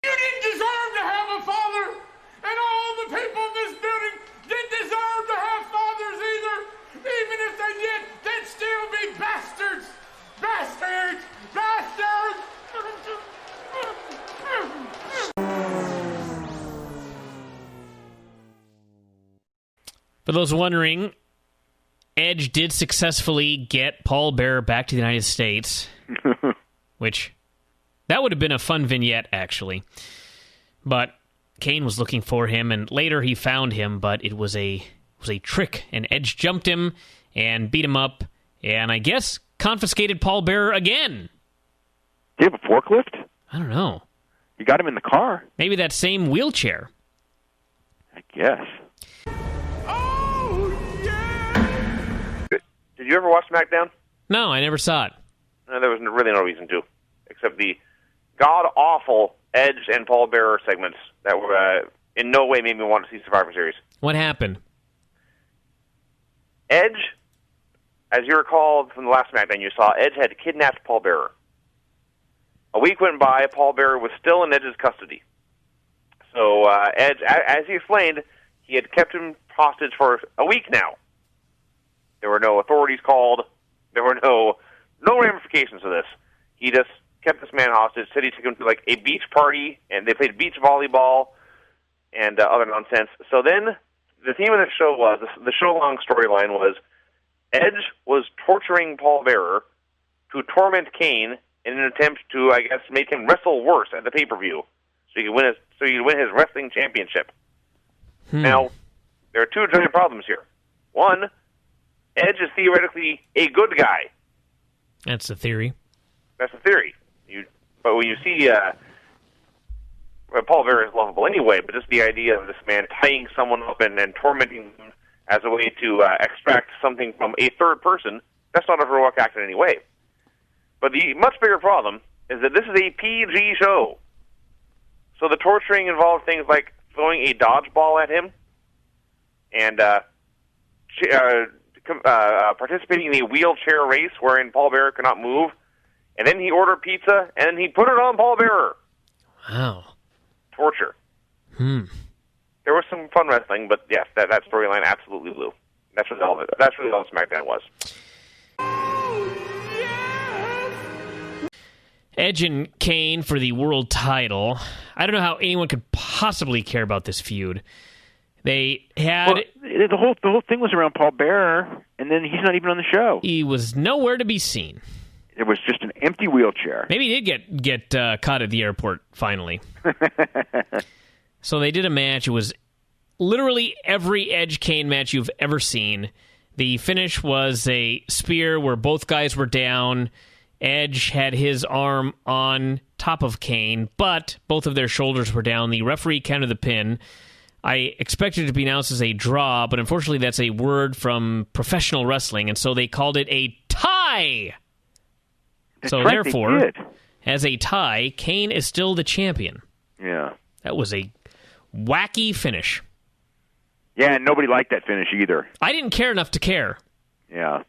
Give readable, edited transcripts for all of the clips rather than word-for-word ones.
You didn't deserve to have a father, and all the people in this building didn't deserve to have fathers either. Even if they did, they'd still be bastards. Bastards! Bastards! For those wondering, Edge did successfully get Paul Bearer back to the United States, which that would have been a fun vignette, actually. But Kane was looking for him, and later he found him, but it was a trick, and Edge jumped him and beat him up, and I guess confiscated Paul Bearer again. Do you have a forklift? I don't know. You got him in the car. Maybe that same wheelchair. I guess. Did you ever watch Smackdown? No, I never saw it. There was really no reason to, except the god-awful Edge and Paul Bearer segments that were in no way made me want to see Survivor Series. What happened? Edge, as you recall from the last Smackdown, you saw Edge had kidnapped Paul Bearer. A week went by, Paul Bearer was still in Edge's custody. So Edge, as he explained, he had kept him hostage for a week now. There were no authorities called. There were no ramifications of this. He just kept this man hostage, said he took him to like a beach party, and they played beach volleyball and other nonsense. So then the theme of the show was, the show-long storyline was, Edge was torturing Paul Bearer to torment Kane in an attempt to, I guess, make him wrestle worse at the pay-per-view, so he could win his wrestling championship. Now, there are two giant problems here. One, Edge is theoretically a good guy. That's the theory. That's the theory. But when you see Paul Bearer is lovable anyway, but just the idea of this man tying someone up and tormenting them as a way to extract something from a third person, that's not a heroic act in any way. But the much bigger problem is that this is a PG show. So the torturing involved things like throwing a dodgeball at him and participating in a wheelchair race wherein Paul Bearer could not move, and then he ordered pizza, and then he put it on Paul Bearer. Wow. Torture. There was some fun wrestling, but yes, that storyline absolutely blew. That's really all SmackDown was. Edge and Kane for the world title. I don't know how anyone could possibly care about this feud. They had... Well, the whole thing was around Paul Bearer, and then he's not even on the show. He was nowhere to be seen. It was just an empty wheelchair. Maybe he did get caught at the airport, finally. So they did a match. It was literally every Edge-Kane match you've ever seen. The finish was a spear where both guys were down. Edge had his arm on top of Kane, but both of their shoulders were down. The referee counted the pin. I expected it to be announced as a draw, but unfortunately that's a word from professional wrestling, and so they called it a tie! So therefore, as a tie, Kane is still the champion. Yeah. That was a wacky finish. Yeah, and nobody liked that finish either. I didn't care enough to care. Yeah.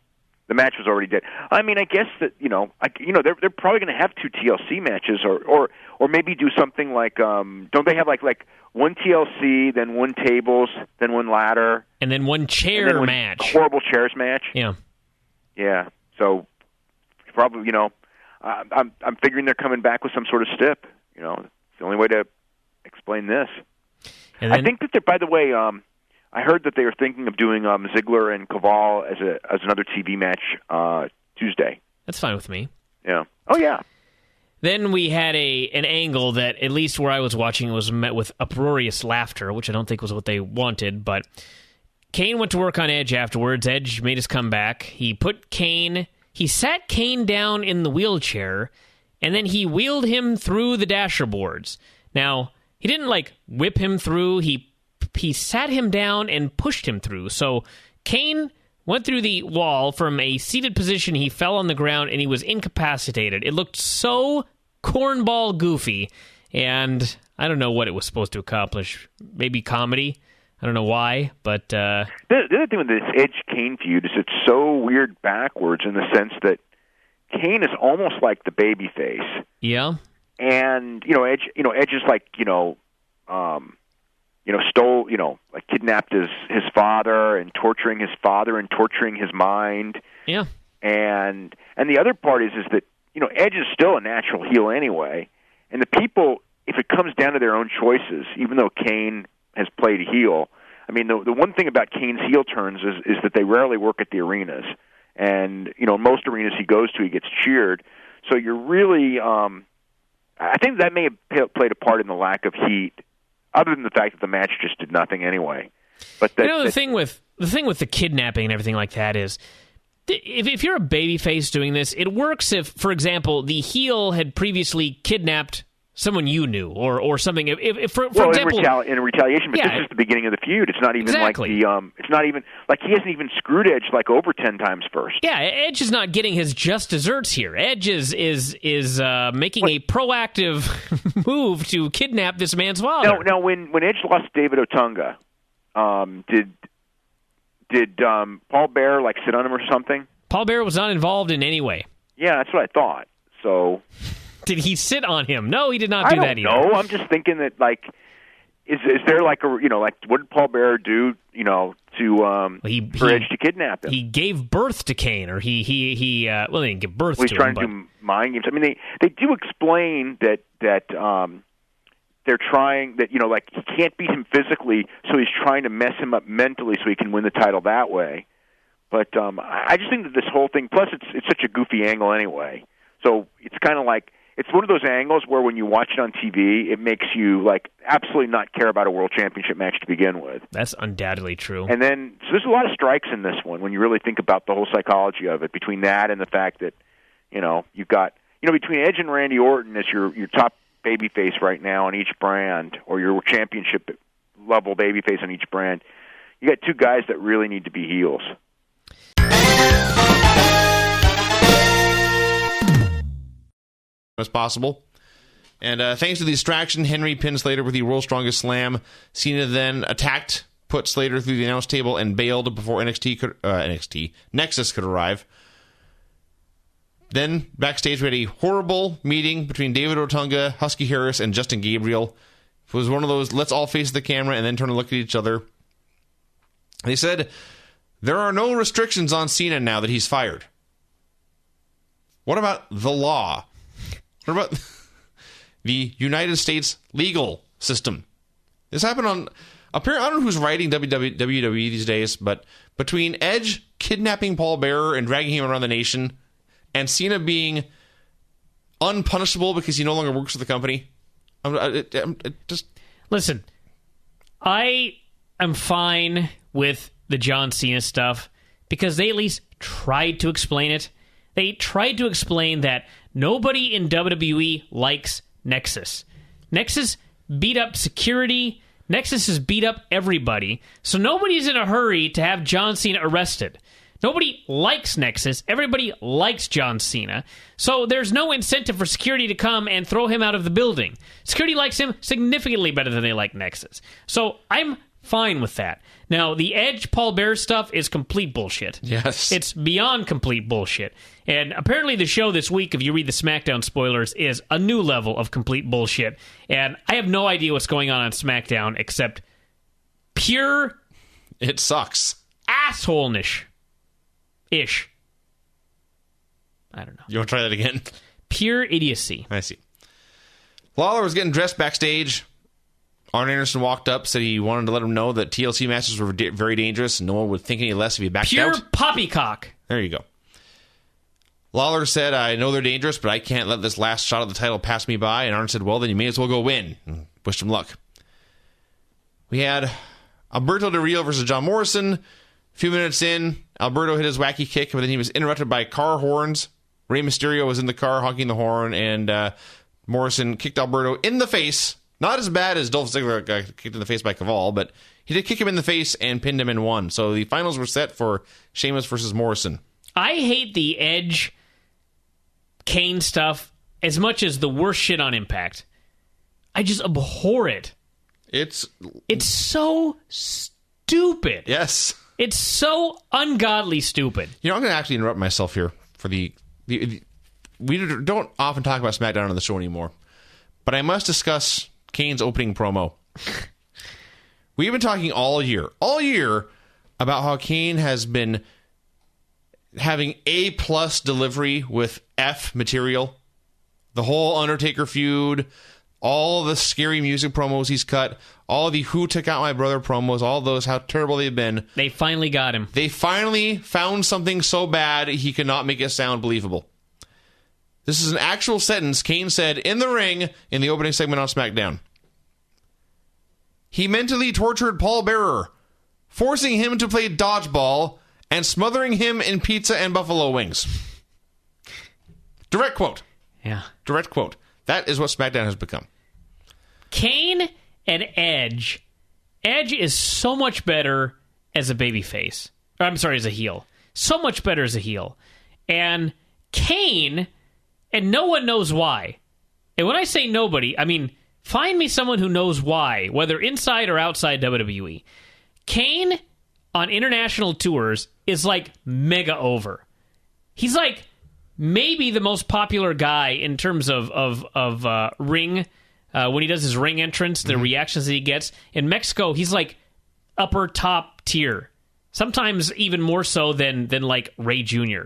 The match was already dead. I mean, I guess that, they're probably going to have two TLC matches or maybe do something like, don't they have like one TLC, then one tables, then one ladder? And then one chair match. Horrible chairs match? Yeah. Yeah. So, probably, I'm figuring they're coming back with some sort of stip. It's the only way to explain this. And then, I think that by the way, I heard that they were thinking of doing Ziggler and Caval as another TV match Tuesday. That's fine with me. Yeah. Oh, yeah. Then we had an angle that, at least where I was watching, was met with uproarious laughter, which I don't think was what they wanted, but Kane went to work on Edge afterwards. Edge made his comeback. He sat Kane down in the wheelchair, and then he wheeled him through the dasher boards. Now, he didn't, whip him through. He sat him down and pushed him through. So Kane went through the wall from a seated position. He fell on the ground, and he was incapacitated. It looked so cornball goofy, and I don't know what it was supposed to accomplish. Maybe comedy. I don't know why, but... The other thing with this Edge-Kane feud is it's so weird backwards in the sense that Kane is almost like the baby face. Yeah. And Edge is like stole, like kidnapped his father and torturing his father and torturing his mind. Yeah. And the other part is that Edge is still a natural heel anyway, and the people, if it comes down to their own choices, even though Kane has played a heel, I mean the one thing about Kane's heel turns is that they rarely work at the arenas, and most arenas he goes to he gets cheered, so you're really I think that may have played a part in the lack of heat, other than the fact that the match just did nothing anyway. But the thing with the kidnapping and everything like that is, if you're a babyface doing this, it works if, for example, the heel had previously kidnapped someone you knew or something. If for example, in retaliation, but this is the beginning of the feud. It's not even exactly. it's not even like he hasn't even screwed Edge like over 10 times first. Yeah, Edge is not getting his just desserts here. Edge is making a proactive move to kidnap this man's father. Now when Edge lost David Otunga, did Paul Bearer sit on him or something? Paul Bearer was not involved in any way. Yeah, that's what I thought. So did he sit on him? No, he did not do that either. No, I'm just thinking that is there what did Paul Bearer do to for Edge to kidnap him? He gave birth to Kane, or he they didn't give birth to him. He's trying to do mind games. I mean, they do explain that they're trying that he can't beat him physically, so he's trying to mess him up mentally so he can win the title that way. But I just think that this whole thing, plus it's such a goofy angle anyway. So it's kind of like, it's one of those angles where when you watch it on TV, it makes you absolutely not care about a world championship match to begin with. That's undoubtedly true. And then, so there's a lot of strikes in this one when you really think about the whole psychology of it, between that and the fact that, you've got, between Edge and Randy Orton as your top babyface right now on each brand, or your championship level babyface on each brand, you got two guys that really need to be heels. As possible. And thanks to the distraction, Henry pinned Slater with the World's Strongest Slam. Cena then attacked, put Slater through the announce table, and bailed before Nexus could arrive. Then, backstage, we had a horrible meeting between David Otunga, Husky Harris, and Justin Gabriel. It was one of those, let's all face the camera and then turn and look at each other. They said, there are no restrictions on Cena now that he's fired. What about the law? What about the United States legal system? This happened on... Apparently, I don't know who's writing WWE these days, but between Edge kidnapping Paul Bearer and dragging him around the nation, and Cena being unpunishable because he no longer works for the company, just... Listen, I am fine with the John Cena stuff because they at least tried to explain it. They tried to explain that nobody in WWE likes Nexus. Nexus beat up security. Nexus has beat up everybody. So nobody's in a hurry to have John Cena arrested. Nobody likes Nexus. Everybody likes John Cena. So there's no incentive for security to come and throw him out of the building. Security likes him significantly better than they like Nexus. So I'm fine with that. Now, the Edge Paul Bearer stuff is complete bullshit. Yes. It's beyond complete bullshit. And apparently the show this week, if you read the Smackdown spoilers, is a new level of complete bullshit. And I have no idea what's going on Smackdown except pure... It sucks. Asshole-ish. I don't know. You want to try that again? Pure idiocy. I see. Lawler was getting dressed backstage. Arn Anderson walked up, said he wanted to let him know that TLC matches were very dangerous and no one would think any less if he backed out. Pure poppycock. There you go. Lawler said, I know they're dangerous, but I can't let this last shot of the title pass me by. And Arn said, well, then you may as well go win. And wished him luck. We had Alberto Del Rio versus John Morrison. A few minutes in, Alberto hit his wacky kick, but then he was interrupted by car horns. Rey Mysterio was in the car honking the horn, and Morrison kicked Alberto in the face. Not as bad as Dolph Ziggler got kicked in the face by Caval, but he did kick him in the face and pinned him in one. So the finals were set for Sheamus versus Morrison. I hate the Edge Kane stuff as much as the worst shit on Impact. I just abhor it. It's so stupid. Yes. It's so ungodly stupid. I'm going to actually interrupt myself here for the we don't often talk about SmackDown on the show anymore. but I must discuss Kane's opening promo. We've been talking all year about how Kane has been having A+ delivery with F material. The whole Undertaker feud, all the scary music promos he's cut, all the Who Took Out My Brother promos, all those, how terrible they've been. They finally got him. They finally found something so bad he could not make it sound believable. This is an actual sentence Kane said in the ring in the opening segment on SmackDown. He mentally tortured Paul Bearer, forcing him to play dodgeball and smothering him in pizza and buffalo wings. Direct quote. Yeah. Direct quote. That is what SmackDown has become. Kane and Edge. Edge is so much better as a babyface. I'm sorry, as a heel. So much better as a heel. And Kane, and no one knows why. And when I say nobody, I mean, find me someone who knows why, whether inside or outside WWE. Kane on international tours is like mega over. He's like maybe the most popular guy in terms of ring. When he does his ring entrance, the reactions that he gets. In Mexico, he's like upper top tier. Sometimes even more so than like Ray Jr.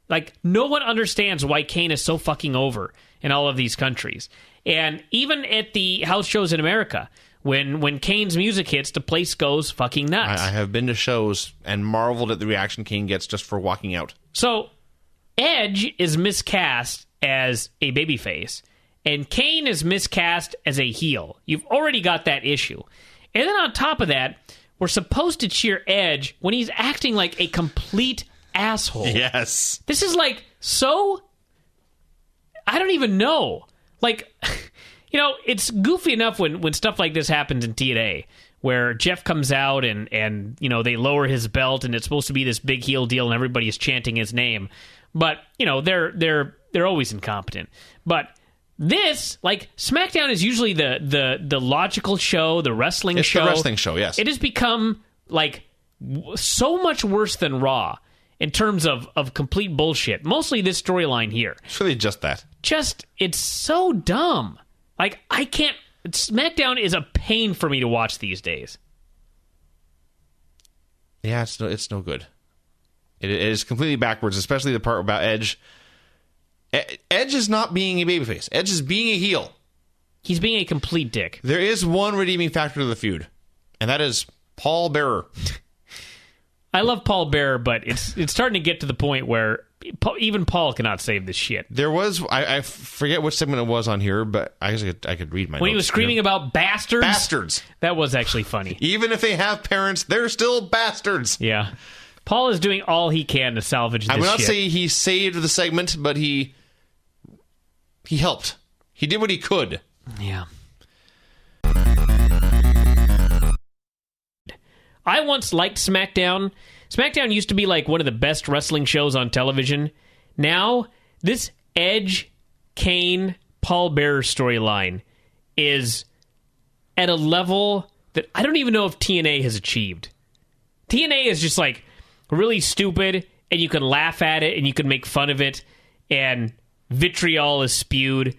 Like, no one understands why Kane is so fucking over in all of these countries. And even at the house shows in America, when Kane's music hits, the place goes fucking nuts. I have been to shows and marveled at the reaction Kane gets just for walking out. So, Edge is miscast as a babyface, and Kane is miscast as a heel. You've already got that issue. And then on top of that, we're supposed to cheer Edge when he's acting like a complete asshole. Yes. This is like so... I don't even know. Like, you know, it's goofy enough when stuff like this happens in TNA, where Jeff comes out and you know, they lower his belt and it's supposed to be this big heel deal and everybody's chanting his name. But, you know, they're always incompetent. But this, like, SmackDown is usually the logical show, the wrestling show. It's the wrestling show, yes. It has become, like, so much worse than Raw in terms of complete bullshit. Mostly this storyline here. It's really just that. It's so dumb. Like, I can't... SmackDown is a pain for me to watch these days. Yeah, it's no good. It is completely backwards, especially the part about Edge. Edge is not being a babyface. Edge is being a heel. He's being a complete dick. There is one redeeming factor to the feud, and that is Paul Bearer. I love Paul Bearer, but it's starting to get to the point where even Paul cannot save this shit. There was, I forget which segment it was on here, but I guess I could read my notes. When he was screaming about bastards? Bastards. That was actually funny. Even if they have parents, they're still bastards. Yeah. Paul is doing all he can to salvage this shit. I would not say he saved the segment, but he helped. He did what he could. Yeah. I once liked SmackDown. SmackDown used to be like one of the best wrestling shows on television. Now, this Edge, Kane, Paul Bearer storyline is at a level that I don't even know if TNA has achieved. TNA is just like really stupid, and you can laugh at it, and you can make fun of it, and vitriol is spewed.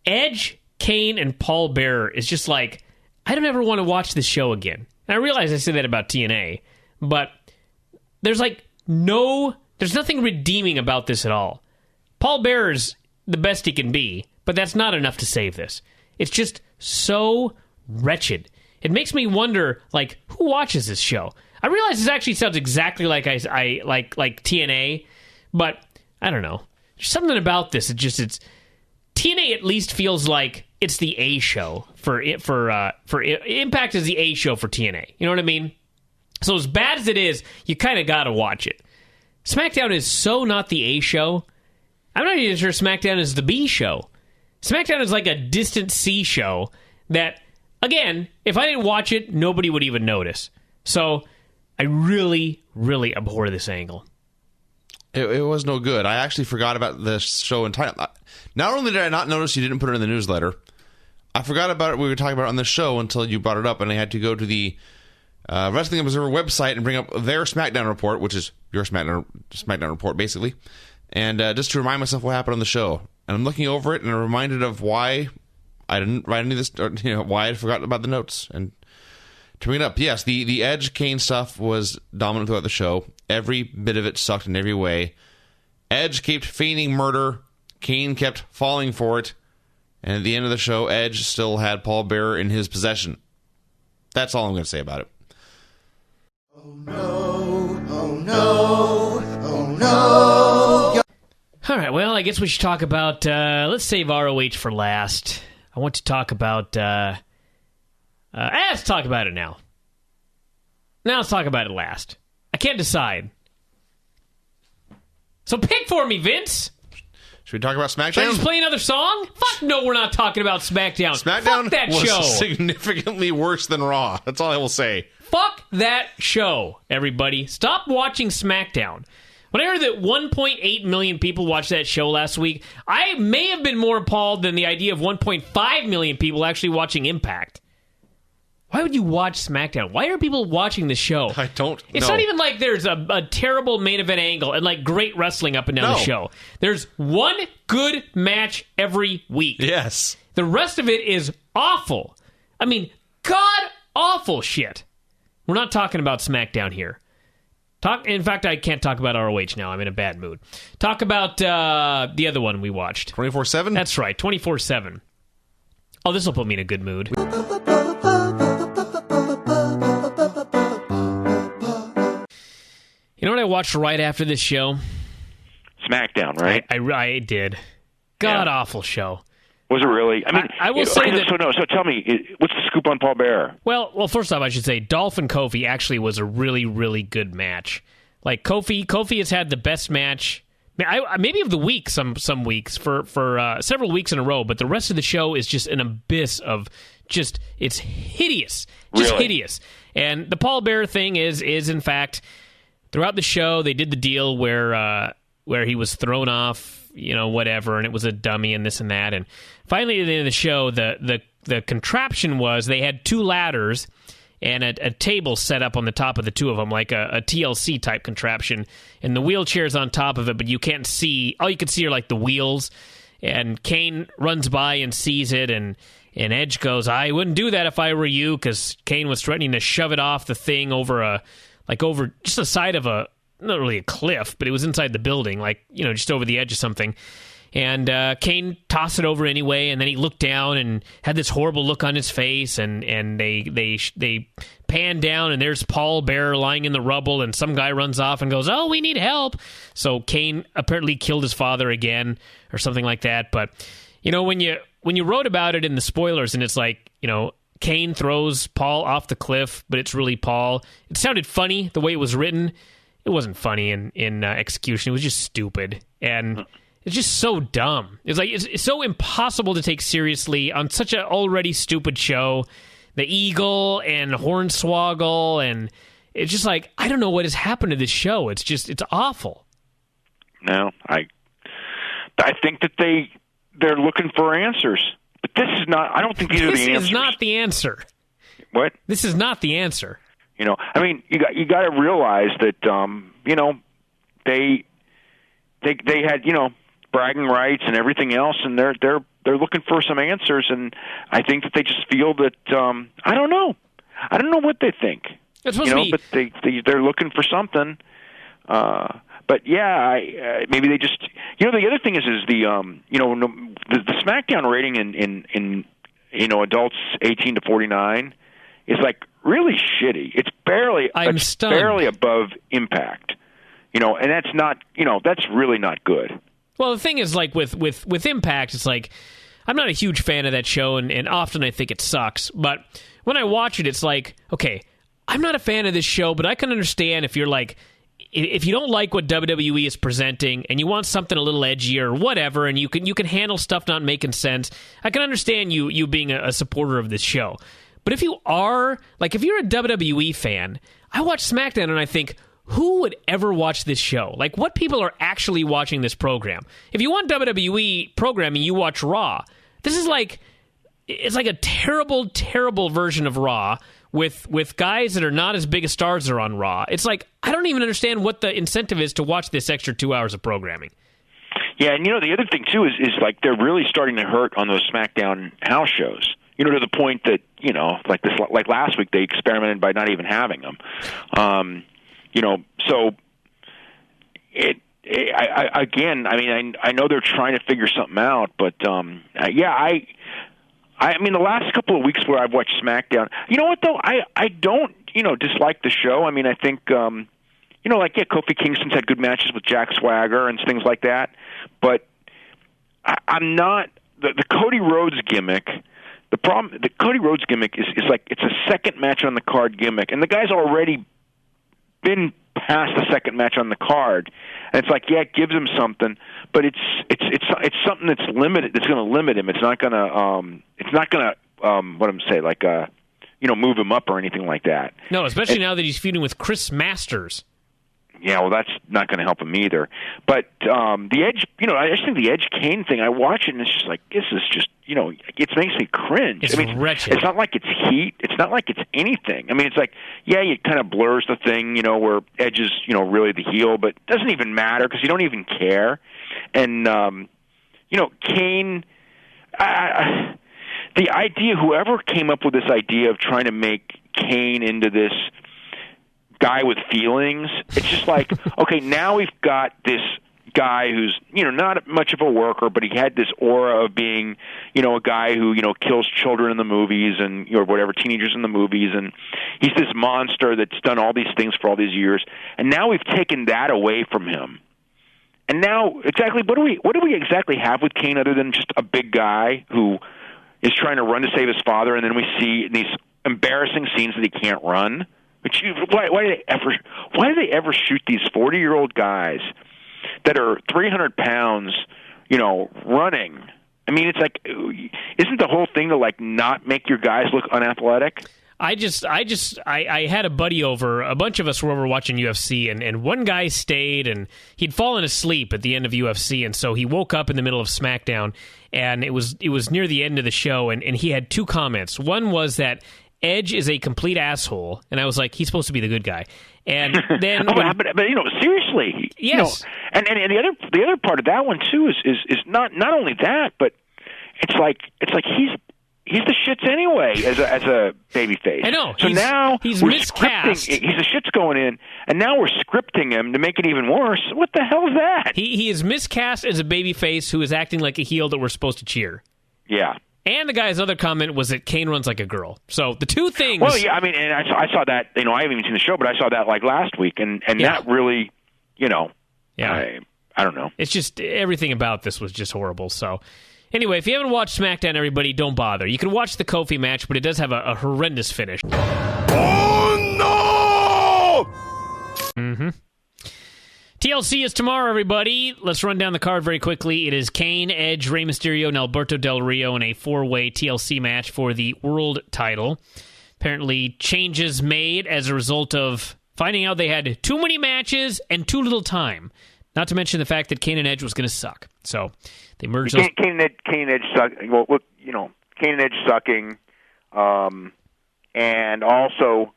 Edge, Kane, and Paul Bearer is just like, I don't ever want to watch this show again. And I realize I say that about TNA, but there's nothing redeeming about this at all. Paul Bearer's the best he can be, but that's not enough to save this. It's just so wretched. It makes me wonder, like, who watches this show? I realize this actually sounds exactly like I like TNA, but I don't know. There's something about this. It's TNA at least feels like it's the A show for Impact is the A show for TNA. You know what I mean? So as bad as it is, you kind of got to watch it. SmackDown is so not the A show. I'm not even sure SmackDown is the B show. SmackDown is like a distant C show that, again, if I didn't watch it, nobody would even notice. So I really, really abhor this angle. It was no good. I actually forgot about this show entirely. Not only did I not notice you didn't put it in the newsletter, I forgot about it. We were talking about it on the show until you brought it up, and I had to go to the Wrestling Observer website and bring up their SmackDown report, which is your SmackDown report, basically, and just to remind myself what happened on the show. And I'm looking over it, and I'm reminded of why I didn't write any of this, or, why I forgot about the notes. And to bring it up, yes, the Edge Kane stuff was dominant throughout the show. Every bit of it sucked in every way. Edge kept feigning murder. Kane kept falling for it. And at the end of the show, Edge still had Paul Bearer in his possession. That's all I'm going to say about it. Oh no, oh no, oh no. All right, well, I guess we should talk about, let's save ROH for last. I want to talk about, let's talk about it now. Now let's talk about it last. I can't decide. So pick for me, Vince. Should we talk about SmackDown? Should I just play another song? Fuck no, we're not talking about SmackDown. SmackDown Fuck that was show. significantly worse than Raw. That's all I will say. Fuck that show, everybody. Stop watching SmackDown. When I heard that 1.8 million people watched that show last week, I may have been more appalled than the idea of 1.5 million people actually watching Impact. Why would you watch SmackDown? Why are people watching the show? I don't know. It's not even like there's a terrible main event angle and like great wrestling up and down the show. There's one good match every week. Yes. The rest of it is awful. I mean, god-awful shit. We're not talking about SmackDown here. In fact, I can't talk about ROH now. I'm in a bad mood. Talk about the other one we watched. 24/7? That's right, 24/7. Oh, this will put me in a good mood. You know what I watched right after this show? SmackDown, right? I did. God-awful show. Was it really? I mean, I will say that... So tell me, what's the scoop on Paul Bearer? Well, first off, I should say Dolph and Kofi actually was a really, really good match. Like, Kofi has had the best match, maybe of the week, some weeks, for several weeks in a row, but the rest of the show is just an abyss of just, it's hideous. Just really? Hideous. And the Paul Bearer thing is in fact, throughout the show, they did the deal where he was thrown off, whatever, and it was a dummy and this and that, and finally, at the end of the show, the contraption was they had two ladders and a table set up on the top of the two of them, like a TLC type contraption, and the wheelchair's on top of it, but you can't see. All you can see are like the wheels. And Kane runs by and sees it, and Edge goes, "I wouldn't do that if I were you," because Kane was threatening to shove it off the thing over just the side of not really a cliff, but it was inside the building, just over the edge of something. And Kane tossed it over anyway, and then he looked down and had this horrible look on his face, and they pan down, and there's Paul Bearer lying in the rubble, and some guy runs off and goes, "Oh, we need help." So Kane apparently killed his father again, or something like that. But, when you wrote about it in the spoilers, and it's like, Kane throws Paul off the cliff, but it's really Paul. It sounded funny the way it was written. It wasn't funny in execution. It was just stupid. And... it's just so dumb. It's so impossible to take seriously on such an already stupid show. The Eagle and Hornswoggle, and it's just like, I don't know what has happened to this show. It's awful. No, I think that they're looking for answers, but this is not. I don't think these are the answers. This is not the answer. What? This is not the answer. I mean, you got to realize that they had bragging rights and everything else, and they're looking for some answers, and I think that they just feel that I don't know what they think. It's supposed to be... but they're looking for something. But yeah, maybe they just the other thing is the SmackDown rating in adults 18 to 49 is like really shitty. It's barely above Impact. And that's not that's really not good. Well, the thing is, like, with Impact, it's like, I'm not a huge fan of that show, and often I think it sucks, but when I watch it, it's like, okay, I'm not a fan of this show, but I can understand if you're like, if you don't like what WWE is presenting, and you want something a little edgier or whatever, and you can handle stuff not making sense, I can understand you being a supporter of this show. But if you are, like, if you're a WWE fan, I watch SmackDown and I think, who would ever watch this show? Like, what people are actually watching this program? If you want WWE programming, you watch Raw. This is like, it's like a terrible, terrible version of Raw with guys that are not as big as stars that are on Raw. It's like, I don't even understand what the incentive is to watch this extra 2 hours of programming. Yeah, and the other thing too is like they're really starting to hurt on those SmackDown house shows. To the point that like last week they experimented by not even having them. So I know they're trying to figure something out, but I mean, the last couple of weeks where I've watched SmackDown, you know what though, I don't dislike the show. I mean, I think Kofi Kingston's had good matches with Jack Swagger and things like that, but I'm not the Cody Rhodes gimmick. The problem, the Cody Rhodes gimmick is like it's a second match on the card gimmick, and the guy's already been past the second match on the card, and it's like, yeah, it gives him something, but it's something that's limited. That's going to limit him. It's not going to move him up or anything like that. No, especially now that he's feuding with Chris Masters. Yeah, well, that's not going to help him either. But the Edge, I just think the Edge Kane thing, I watch it and it's just like, this is just, it makes me cringe. It's wretched. It's not like it's heat. It's not like it's anything. I mean, it's like, yeah, it kind of blurs the thing, where Edge is, really the heel, but it doesn't even matter because you don't even care. And, Kane, the idea, whoever came up with this idea of trying to make Kane into this guy with feelings, it's just like, okay, now we've got this guy who's not much of a worker, but he had this aura of being a guy who kills children in the movies and or whatever, teenagers in the movies, and he's this monster that's done all these things for all these years, and now we've taken that away from him. And now exactly what do we exactly have with Kane other than just a big guy who is trying to run to save his father, and then we see these embarrassing scenes that he can't run. Why do they ever shoot these 40-year-old guys that are 300 pounds, running? I mean, it's like, isn't the whole thing to like not make your guys look unathletic? I had a buddy over. A bunch of us were over watching UFC, and one guy stayed, and he'd fallen asleep at the end of UFC, and so he woke up in the middle of SmackDown, and it was near the end of the show, and he had two comments. One was that Edge is a complete asshole, and I was like, he's supposed to be the good guy. And then, but seriously, yes. And the other part of that one too is not only that, but it's like he's the shits anyway as a babyface. I know. So now he's we're miscast. He's the shits going in, and now we're scripting him to make it even worse. What the hell is that? He is miscast as a babyface who is acting like a heel that we're supposed to cheer. Yeah. And the guy's other comment was that Kane runs like a girl. So the two things. Well, yeah, I mean, and I saw that. I haven't even seen the show, but I saw that like last week, and yeah. That really, yeah, I don't know. It's just everything about this was just horrible. So anyway, if you haven't watched SmackDown, everybody, don't bother. You can watch the Kofi match, but it does have a horrendous finish. Oh no! Mm-hmm. TLC is tomorrow, everybody. Let's run down the card very quickly. It is Kane, Edge, Rey Mysterio, and Alberto Del Rio in a four-way TLC match for the world title. Apparently, changes made as a result of finding out they had too many matches and too little time. Not to mention the fact that Kane and Edge was going to suck. So they merged those. Kane and Edge suck. Well, look, Kane and Edge sucking, and also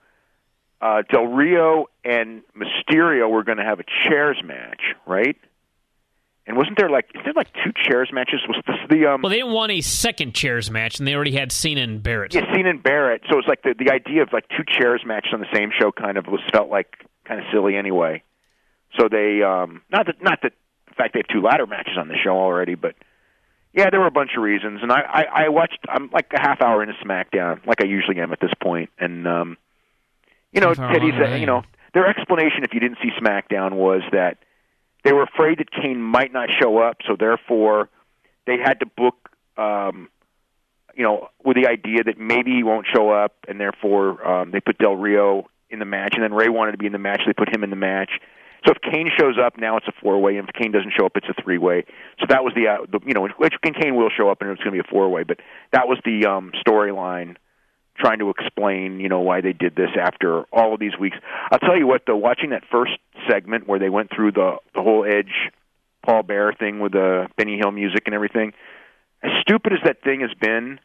Del Rio and Mysterio were going to have a chairs match, right? And isn't there two chairs matches? Was this the Well, they didn't want a second chairs match, and they already had Cena and Barrett. Yeah, Cena and Barrett. So it's like the idea of like two chairs matches on the same show felt like kind of silly anyway. So they not that in fact they have two ladder matches on the show already, but yeah, there were a bunch of reasons. And I watched. I'm like a half hour into SmackDown, like I usually am at this point, and Teddy's, their explanation, if you didn't see SmackDown, was that they were afraid that Kane might not show up, so therefore they had to book, with the idea that maybe he won't show up, and therefore they put Del Rio in the match, and then Rey wanted to be in the match, they put him in the match. So if Kane shows up, now it's a four-way, and if Kane doesn't show up, it's a three-way. So that was which Kane will show up, and it's going to be a four-way, but that was the storyline, trying to explain, why they did this after all of these weeks. I'll tell you what, though, watching that first segment where they went through the whole Edge Paul Bearer thing with the Benny Hill music and everything, as stupid as that thing has been,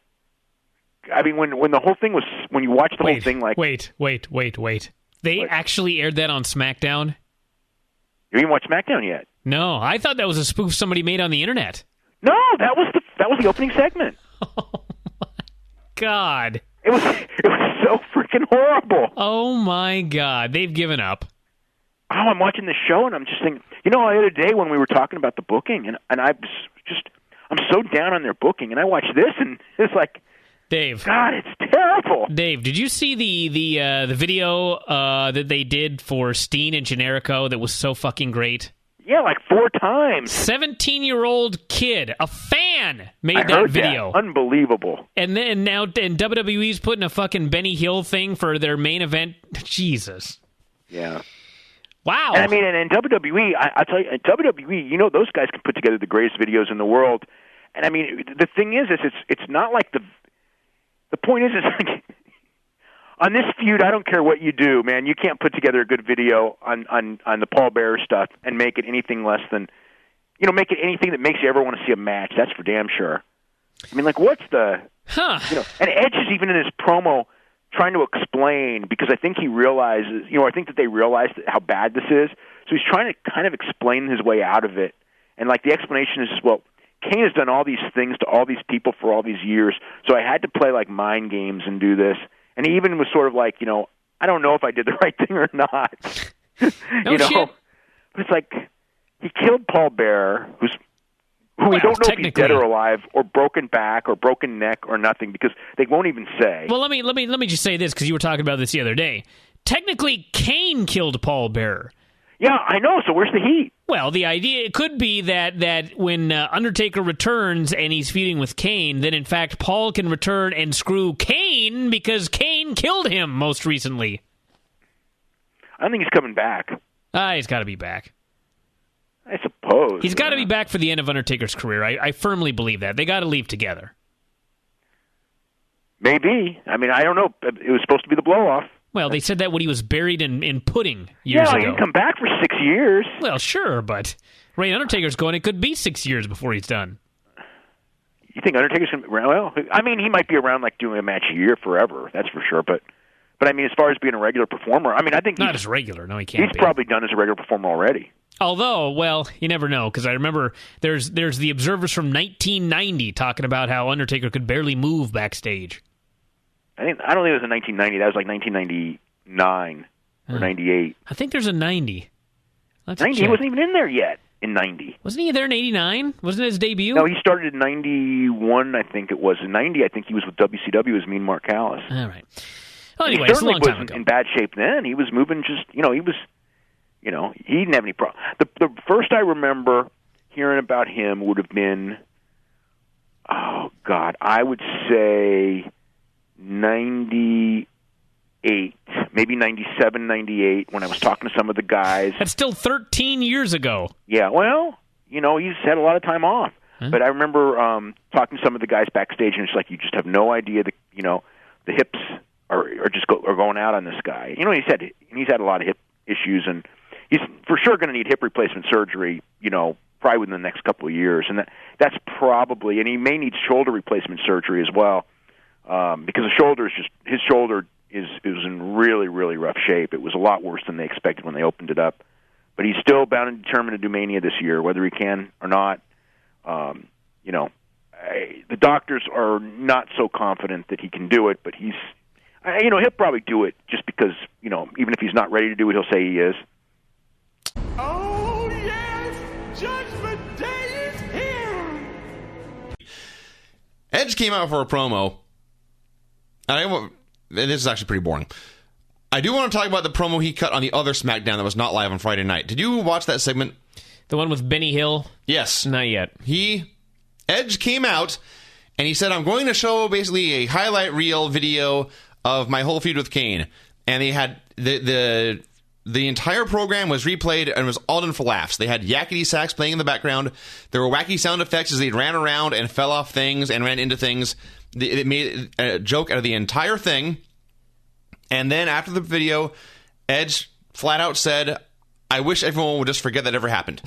I mean, when the whole thing was, when you watch the whole thing, like... Wait. They actually aired that on SmackDown? You didn't watch SmackDown yet? No, I thought that was a spoof somebody made on the internet. No, that was the opening segment. Oh my God. It was so freaking horrible. Oh my God. They've given up. Oh, I'm watching the show and I'm just thinking, the other day when we were talking about the booking and I'm so down on their booking and I watched this and it's like, Dave. God, it's terrible. Dave, did you see the video that they did for Steen and Generico that was so fucking great? Yeah, like 4 times. 17-year-old kid, a fan, made that video. That. Unbelievable. And then now WWE's putting a fucking Benny Hill thing for their main event. Jesus. Yeah. Wow. And I mean, and in WWE, I'll tell you, in WWE, those guys can put together the greatest videos in the world. And I mean, the thing is it's not like the point is like, on this feud, I don't care what you do, man. You can't put together a good video on the Paul Bearer stuff and make it anything less than, make it anything that makes you ever want to see a match. That's for damn sure. I mean, like, what's the, and Edge is even in his promo trying to explain, because I think he realizes, I think that they realized how bad this is. So he's trying to kind of explain his way out of it. And like the explanation is, well, Kane has done all these things to all these people for all these years, so I had to play like mind games and do this. And he even was sort of like, I don't know if I did the right thing or not. Shit. But it's like he killed Paul Bearer, who we don't know if he's dead or alive, or broken back, or broken neck, or nothing, because they won't even say. Well, let me just say this, because you were talking about this the other day. Technically, Kane killed Paul Bearer. Yeah, I know. So where's the heat? Well, the idea, it could be that when Undertaker returns and he's feuding with Kane, then in fact Paul can return and screw Kane because Kane killed him most recently. I don't think he's coming back. He's got to be back. I suppose. He's got to be back for the end of Undertaker's career. I firmly believe that. They got to leave together. Maybe. I mean, I don't know. It was supposed to be the blow-off. Well, they said that when he was buried in pudding years ago. Yeah, he can come back for 6 years. Well, sure, but Ray Undertaker's going, it could be 6 years before he's done. You think Undertaker's going to be around? Well, I mean, he might be around like doing a match a year forever, that's for sure. But I mean, as far as being a regular performer, I mean, I think not as regular. No, he can't. He's probably done as a regular performer already. Although, well, you never know, because I remember there's the Observers from 1990 talking about how Undertaker could barely move backstage. I don't think it was in 1990. That was like 1999 or 98. I think there's a 90. 90? He wasn't even in there yet in 90. Wasn't he there in 89? Wasn't it his debut? No, he started in 91, I think it was. In 90, I think he was with WCW as Mean Mark Callis. All right. Well, anyway, it's a long time ago. He certainly was in bad shape then. He was moving just, he didn't have any problem. The first I remember hearing about him would have been, oh, God, I would say 98, maybe 97, 98, when I was talking to some of the guys. That's still 13 years ago. Yeah, well, he's had a lot of time off. Huh? But I remember talking to some of the guys backstage, and it's like you just have no idea that, the hips are going out on this guy. He's had a lot of hip issues, and he's for sure going to need hip replacement surgery, probably within the next couple of years. And that's probably, and he may need shoulder replacement surgery as well, because his shoulder is in really, really rough shape. It was a lot worse than they expected when they opened it up. But he's still bound and determined to do Mania this year, whether he can or not. The doctors are not so confident that he can do it, but he'll probably do it just because, even if he's not ready to do it, he'll say he is. Oh, yes! Judgment Day is here! Edge came out for a promo. And this is actually pretty boring. I do want to talk about the promo he cut on the other Smackdown that was not live on Friday night. Did you watch that segment? The one with Benny Hill? Yes. Not yet. Edge came out, and he said, I'm going to show basically a highlight reel video of my whole feud with Kane. And they had the entire program was replayed and was all done for laughs. They had yakety sax playing in the background. There were wacky sound effects as they ran around and fell off things and ran into things. It made a joke out of the entire thing. And then after the video, Edge flat out said, I wish everyone would just forget that ever happened.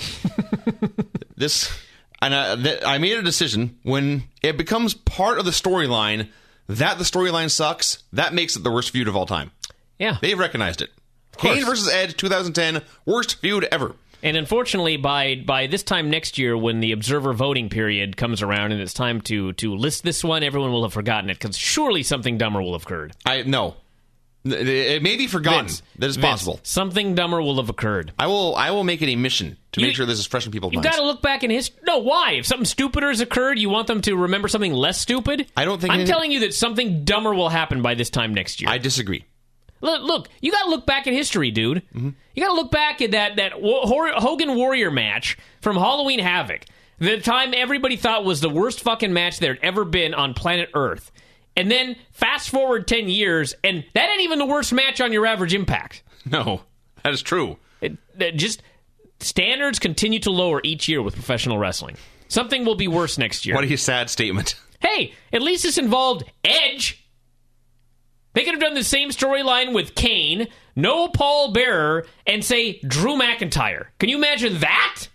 I made a decision when it becomes part of the storyline that the storyline sucks, that makes it the worst feud of all time. Yeah. They've recognized it. Kane versus Edge, 2010, worst feud ever. And unfortunately, by this time next year, when the observer voting period comes around and it's time to list this one, everyone will have forgotten it, because surely something dumber will have occurred. No. It may be forgotten. That is possible. Something dumber will have occurred. I will make it a mission to make sure this is fresh in people's minds. You've got to look back in history. No, why? If something stupider has occurred, you want them to remember something less stupid? I don't think... I'm telling you that something dumber will happen by this time next year. I disagree. Look, you got to look back in history, dude. Mm-hmm. You got to look back at that Hogan Warrior match from Halloween Havoc. The time everybody thought was the worst fucking match there had ever been on planet Earth. And then fast forward 10 years, and that ain't even the worst match on your average Impact. No, that is true. Just standards continue to lower each year with professional wrestling. Something will be worse next year. What a sad statement. Hey, at least this involved Edge. They could have done the same storyline with Kane, no Paul Bearer, and say Drew McIntyre. Can you imagine that?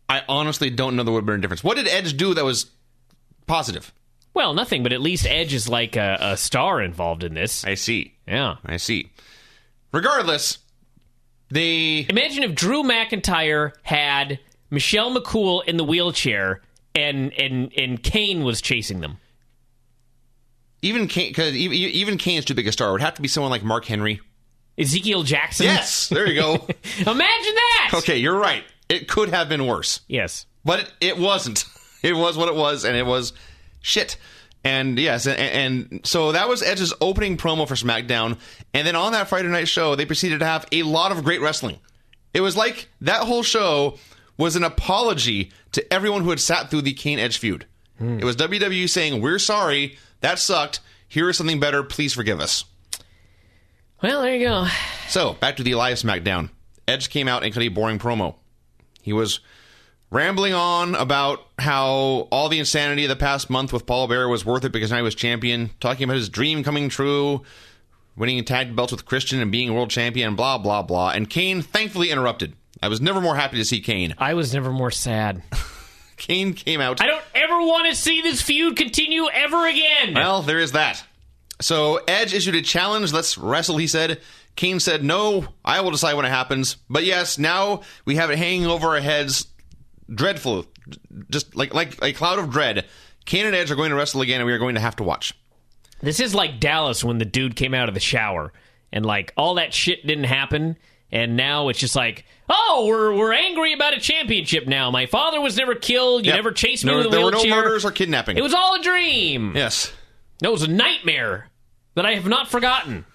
I honestly don't know there would have been a difference. What did Edge do that was positive? Well, nothing, but at least Edge is like a star involved in this. I see. Yeah. I see. Regardless, Imagine if Drew McIntyre had Michelle McCool in the wheelchair and Kane was chasing them. Even Kane, because even Kane's too big a star. It would have to be someone like Mark Henry. Ezekiel Jackson. Yes, there you go. Imagine that. Okay, you're right. It could have been worse. Yes. But it wasn't. It was what it was, and it was shit. And yes, and so that was Edge's opening promo for SmackDown. And then on that Friday night show, they proceeded to have a lot of great wrestling. It was like that whole show was an apology to everyone who had sat through the Kane-Edge feud. It was WWE saying, we're sorry, that sucked, here is something better, please forgive us. Well, there you go. So, back to the live SmackDown. Edge came out and cut a boring promo. He was rambling on about how all the insanity of the past month with Paul Bearer was worth it because now he was champion, talking about his dream coming true, winning tag belts with Christian and being world champion, blah, blah, blah. And Kane thankfully interrupted. I was never more happy to see Kane. I was never more sad. Kane came out. I don't ever want to see this feud continue ever again. Well, there is that. So Edge issued a challenge. Let's wrestle, he said. Kane said, no, I will decide when it happens. But yes, now we have it hanging over our heads. Dreadful. Just like a cloud of dread. Kane and Edge are going to wrestle again, and we are going to have to watch. This is like Dallas when the dude came out of the shower and like all that shit didn't happen. And now it's just like, oh, we're angry about a championship now. My father was never killed. You never chased me with a wheelchair. There were no murders or kidnapping. It was all a dream. Yes. No, it was a nightmare that I have not forgotten.